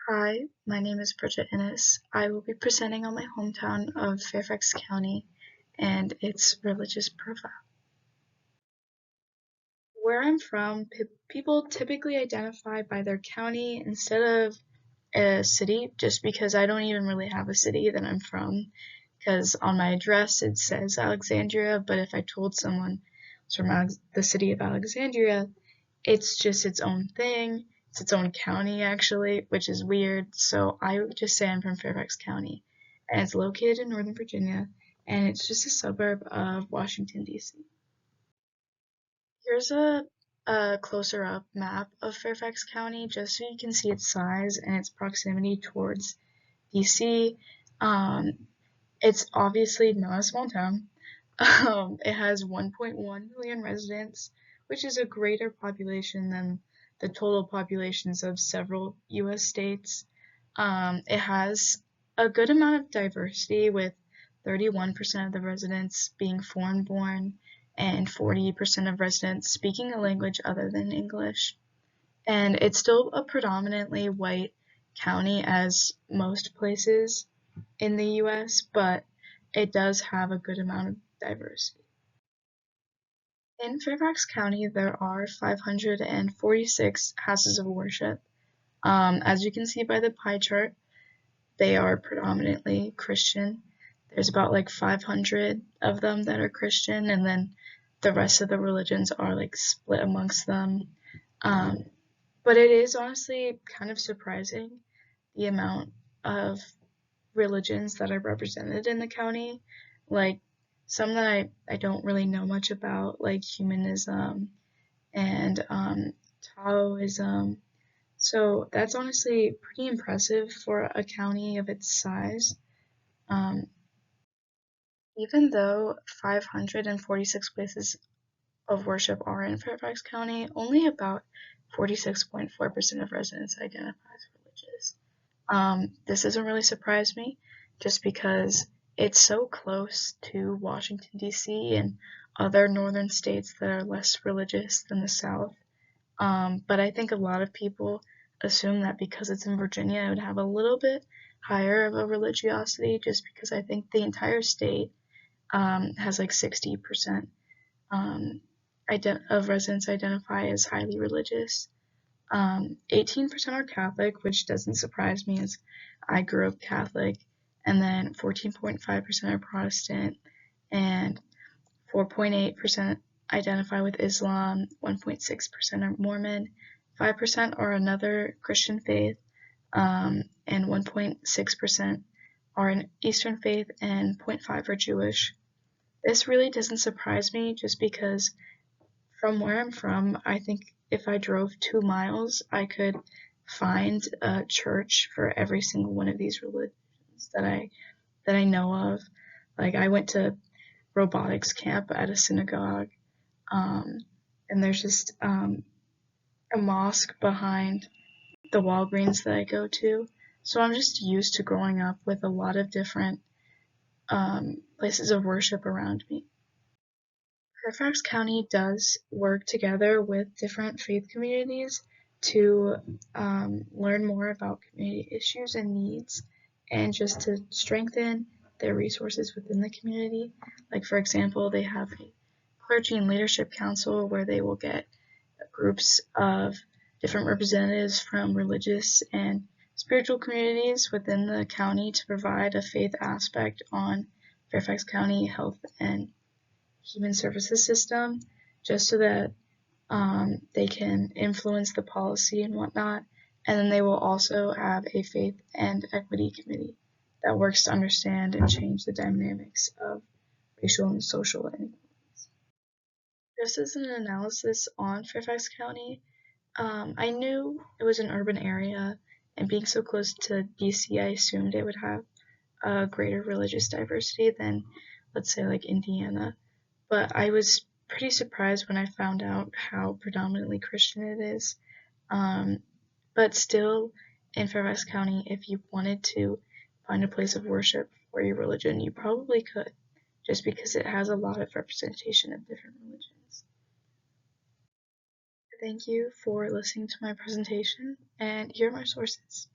Hi, my name is Bridget Innis. I will be presenting on my hometown of Fairfax County and its religious profile. Where I'm from, people typically identify by their county instead of a city, just because I don't even really have a city that I'm from, because on my address it says Alexandria, but if I told someone it's from the city of Alexandria, it's just its own thing. It's its own county, actually, which is weird. So I would just say I'm from Fairfax County, and it's located in Northern Virginia, and it's just a suburb of Washington, D.C. Here's a closer up map of Fairfax County, just so you can see its size and its proximity towards D.C. It's obviously not a small town. It has 1.1 million residents, which is a greater population than the total populations of several US states. It has a good amount of diversity, with 31% of the residents being foreign born and 40% of residents speaking a language other than English. And it's still a predominantly white county, as most places in the US, but it does have a good amount of diversity. In Fairfax County, there are 546 houses of worship. As you can see by the pie chart, they are predominantly Christian. There's about like 500 of them that are Christian, and then the rest of the religions are like split amongst them. Um, but it is honestly kind of surprising the amount of religions that are represented in the county, like some that I don't really know much about, like humanism and Taoism. So that's honestly pretty impressive for a county of its size. Um, Even though 546 places of worship are in Fairfax County, only about 46.4% of residents identify as religious. This doesn't really surprise me, just because it's so close to Washington, D.C. and other northern states that are less religious than the South. But I think a lot of people assume that because it's in Virginia, it would have a little bit higher of a religiosity, just because I think the entire state has like 60% um, of residents identify as highly religious. 18% are Catholic, which doesn't surprise me, as I grew up Catholic, and then 14.5% are Protestant, and 4.8% identify with Islam, 1.6% are Mormon, 5% are another Christian faith, and 1.6% are an Eastern faith, and 0.5 are Jewish. This really doesn't surprise me, just because from where I'm from, I think if I drove 2 miles, I could find a church for every single one of these religions that I know of. Like, I went to robotics camp at a synagogue, um, and there's just a mosque behind the Walgreens that I go to. So I'm just used to growing up with a lot of different places of worship around me. Fairfax County does work together with different faith communities to learn more about community issues and needs, and just to strengthen their resources within the community. Like, for example, they have a clergy and leadership council where they will get groups of different representatives from religious and spiritual communities within the county to provide a faith aspect on Fairfax County health and human services system, just so that they can influence the policy and whatnot. And then they will also have a faith and equity committee that works to understand and change the dynamics of racial and social inequalities. Just as an analysis on Fairfax County, I knew it was an urban area, and being so close to DC, I assumed it would have a greater religious diversity than, let's say, like Indiana. But I was pretty surprised when I found out how predominantly Christian it is. Um, but still, in Fairfax County, if you wanted to find a place of worship for your religion, you probably could, just because it has a lot of representation of different religions. Thank you for listening to my presentation, and here are my sources.